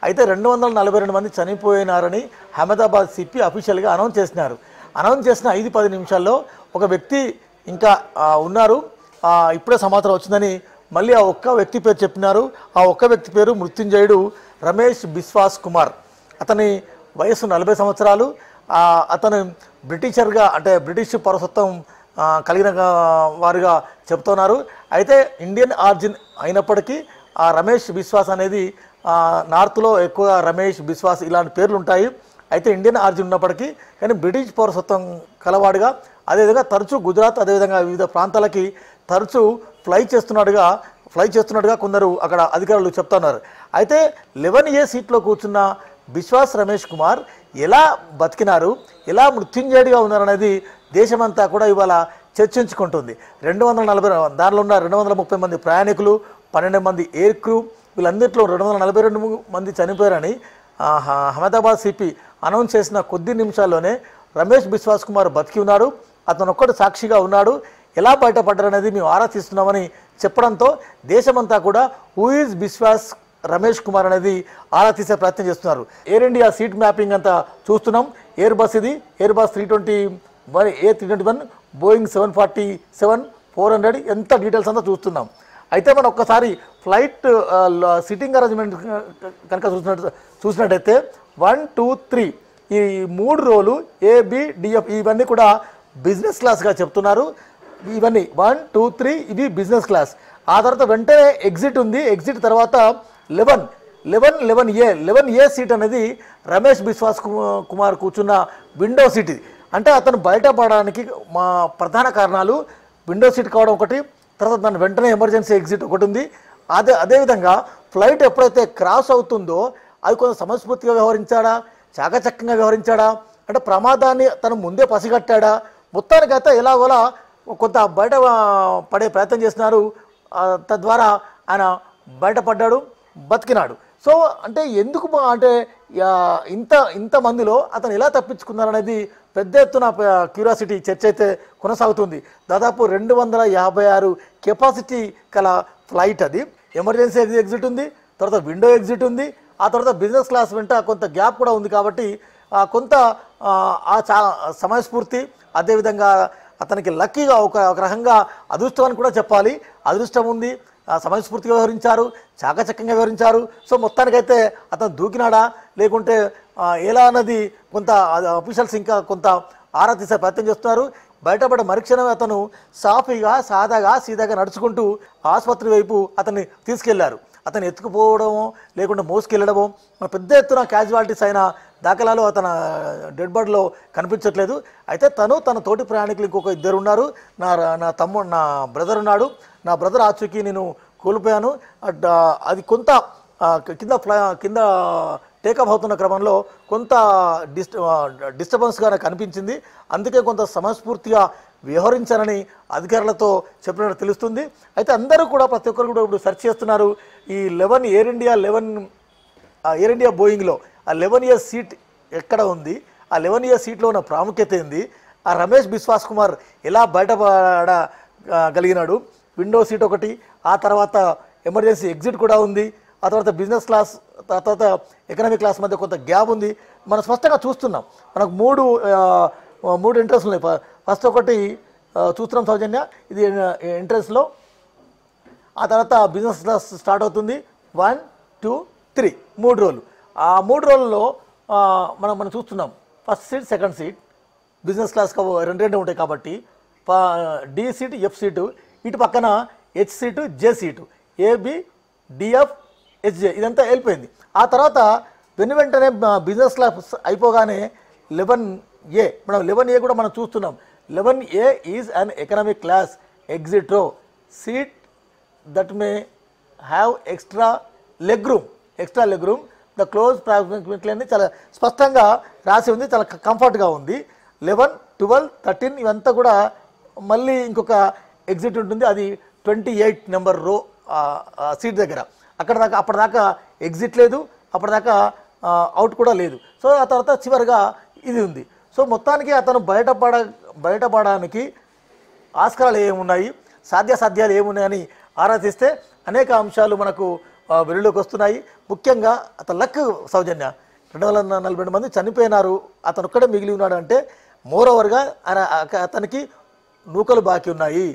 అయితే 242 మంది చనిపోయినారని అహ్మదాబాద్ సిపి అఫీషియల్గా అనౌన్స్ చేసినారు. అనౌన్స్ చేసిన 5-10 నిమిషాల్లో ఒక వ్యక్తి ఇంకా ఉన్నారు, ఇప్పుడే సమాచారం వచ్చిందని మళ్ళీ ఆ ఒక్క వ్యక్తి పేరు చెప్పినారు. ఆ ఒక్క వ్యక్తి పేరు మృత్యుంజయుడు రమేష్ బిశ్వాస్ కుమార్. అతని వయసు 40 సంవత్సరాలు. అతను బ్రిటిషర్గా అంటే బ్రిటిష్ పౌరసత్వం కలిగిన వారుగా చెప్తున్నారు. అయితే ఇండియన్ ఆరిజిన్ అయినప్పటికీ ఆ రమేష్ బిశ్వాస్ అనేది నార్త్లో ఎక్కువగా రమేష్ బిశ్వాస్ ఇలాంటి పేర్లు ఉంటాయి. అయితే ఇండియన్ ఆరిజిన్ ఉన్నప్పటికీ కానీ బ్రిటిష్ పౌరసత్వం కలవాడుగా, అదేవిధంగా తరచూ గుజరాత్ అదేవిధంగా వివిధ ప్రాంతాలకి తరచూ ఫ్లై చేస్తున్నట్టుగా కొందరు అక్కడ అధికారులు చెప్తున్నారు. అయితే 11A సీట్లో కూర్చున్న బిశ్వాస్ రమేష్ కుమార్ ఎలా బతికినారు, ఎలా మృత్యుంజయుడిగా ఉన్నారనేది దేశమంతా కూడా ఇవాళ చర్చించుకుంటుంది. 240 దానిలో ఉన్న 230 మంది ప్రయాణికులు, 12 మంది ఎయిర్ క్రూ, వీళ్ళందరిలో 242 మంది చనిపోయారని అహ్మదాబాద్ సిపి అనౌన్స్ చేసిన కొద్ది నిమిషాల్లోనే రమేష్ బిశ్వాస్ కుమార్ బతికి ఉన్నాడు, అతను ఒక్కడు సాక్షిగా ఉన్నాడు, ఎలా బయటపడ్డారనేది మేము ఆరా తీస్తున్నామని చెప్పడంతో దేశమంతా కూడా హూ ఈజ్ బిశ్వాస్ రమేష్ కుమార్ అనేది ఆరా తీసే ప్రయత్నం చేస్తున్నారు. ఎయిర్ ఇండియా సీట్ మ్యాపింగ్ అంతా చూస్తున్నాం. ఎయిర్ బస్ ఇది ఎయిర్ బస్ 321 బోయింగ్ 747-400 ఎంత డీటెయిల్స్ అంతా చూస్తున్నాం. అయితే మనం ఒక్కసారి ఫ్లైట్ సిట్టింగ్ అరేంజ్మెంట్ కనుక చూసినట్టయితే 1, 2, 3 ఈ 3 రోలు ABDF ఇవన్నీ కూడా బిజినెస్ క్లాస్గా చెప్తున్నారు. ఇవన్నీ 1, 2, 3 ఇవి బిజినెస్ క్లాస్. ఆ తర్వాత వెంటనే ఎగ్జిట్ ఉంది. ఎగ్జిట్ తర్వాత 11A సీట్ అనేది రమేష్ బిశ్వాస్ కుమార్ కూర్చున్న విండో సీట్. ఇది అంటే అతను బయటపడడానికి మా ప్రధాన కారణాలు విండో సీట్ కావడం ఒకటి, తర్వాత దాని వెంటనే ఎమర్జెన్సీ ఎగ్జిట్ ఒకటి ఉంది. అదేవిధంగా ఫ్లైట్ ఎప్పుడైతే క్రాస్ అవుతుందో అది కొంత సమస్ఫూర్తిగా వ్యవహరించాడా, చాకచక్యంగా వ్యవహరించాడా, అంటే ప్రమాదాన్ని తను ముందే పసిగట్టాడా, మొత్తానికైతే ఎలాగోలా కొంత బయట పడే ప్రయత్నం చేస్తున్నారు. తద్వారా ఆయన బయటపడ్డాడు, బతికినాడు. సో అంటే ఎందుకు అంటే ఇంత మందిలో అతను ఎలా తప్పించుకున్నారనేది పెద్ద ఎత్తున క్యూరియాసిటీ చర్చ అయితే కొనసాగుతుంది. దాదాపు 256 కెపాసిటీ గల ఫ్లైట్ అది. ఎమర్జెన్సీ ఎగ్జిట్ ఉంది, తర్వాత విండో ఎగ్జిట్ ఉంది, ఆ తర్వాత బిజినెస్ క్లాస్ వెంట కొంత గ్యాప్ కూడా ఉంది. కాబట్టి కొంత సమయస్ఫూర్తి, అదేవిధంగా అతనికి లక్కీగా ఒక రకంగా అదృష్టం అని కూడా చెప్పాలి. అదృష్టం ఉంది, సమయస్ఫూర్తిగా వ్యవహరించారు, చాకచక్యంగా వ్యవహరించారు. సో మొత్తానికైతే అతను దూకినాడా లేకుంటే ఎలా అన్నది కొంత అఫీషియల్స్ ఇంకా కొంత ఆరా తీసే ప్రయత్నం చేస్తున్నారు. బయటపడ్డ మరుక్షణమే అతను సాఫీగా సీదాగా నడుచుకుంటూ ఆసుపత్రి వైపు అతన్ని తీసుకెళ్లారు. అతను ఎత్తుకుపోవడమో లేకుంటే మోసుకెళ్ళడమో పెద్ద ఎత్తున క్యాజువాలిటీస్ అయిన దాఖలాలు అతను డెడ్ బాడీలో కనిపించట్లేదు. అయితే తన తోటి ప్రయాణికులు ఇంకొక 2 ఉన్నారు. నా బ్రదర్ ఉన్నాడు. నా బ్రదర్ ఆచూకీ నేను కోల్పోయాను. అది కొంత కింద టేకప్ అవుతున్న క్రమంలో కొంత డిస్టర్బెన్స్గా నాకు అనిపించింది. అందుకే కొంత సమస్ఫూర్తిగా వ్యవహరించారని అధికారులతో చెప్పినట్టు తెలుస్తుంది. అయితే అందరూ కూడా ప్రతి ఒక్కరు కూడా ఇప్పుడు సెర్చ్ చేస్తున్నారు. ఈ 11 ఎయిర్ ఇండియా బోయింగ్లో ఆ 11A సీట్ ఎక్కడ ఉంది, ఆ 11A సీట్లో ఉన్న ప్రాముఖ్యత ఏంది, ఆ రమేష్ బిశ్వాస్ కుమార్ ఎలా బయటపడగలిగినాడు, విండో సీట్ ఒకటి, ఆ తర్వాత ఎమర్జెన్సీ ఎగ్జిట్ కూడా ఉంది, ఆ తర్వాత బిజినెస్ క్లాస్, తర్వాత ఎకనామిక్ క్లాస్ మధ్య కొంత గ్యాప్ ఉంది. మనం స్పష్టంగా చూస్తున్నాం. మనకు మూడు ఎంట్రన్స్ ఉన్నాయి. ఫస్ట్ ఒకటి చూస్తున్నాం సౌజన్య, ఇది ఎంట్రన్స్లో. ఆ తర్వాత బిజినెస్ క్లాస్ స్టార్ట్ అవుతుంది. 1, 2, 3 3 రోలు. ఆ 3 రోలలో మనం చూస్తున్నాం. First seat, second seat business class రెండు ఉంటాయి కాబట్టి డి సీటు, ఎఫ్ సీటు, ఇటు పక్కన హెచ్ సీటు, జే సీటు, ABDF HJ ఇదంతా వెళ్ళిపోయింది. ఆ తర్వాత వెంటనే బిజినెస్ క్లాస్ అయిపోగానే 11A, మనం 11A కూడా మనం చూస్తున్నాం. 11A is an economic class exit row seat that may have extra leg room the close proximity అని చాలా స్పష్టంగా రాసి ఉంది. చాలా కంఫర్ట్గా ఉంది. 11, 12, 13 ఇవంతా కూడా మళ్ళీ ఇంకొక ఎగ్జిట్ ఉంటుంది. అది 28 నెంబర్ రో సీట్ దగ్గర. అప్పటిదాకా ఎగ్జిట్ లేదు, అప్పటిదాకా అవుట్ కూడా లేదు. సో ఆ తర్వాత చివరిగా ఇది ఉంది. సో మొత్తానికి అతను బయటపడడానికి ఆస్కారాలు ఏమున్నాయి, సాధ్యాలు ఏమున్నాయని ఆరా తీస్తే అనేక అంశాలు మనకు వెలుగులోకి వస్తున్నాయి. ముఖ్యంగా అతను లక్ సౌజన్య 242 మంది చనిపోయినారు, అతను ఒక్కడే మిగిలి ఉన్నాడు అంటే మోరోవర్గా అతనికి నూకలు బాకీ ఉన్నాయి.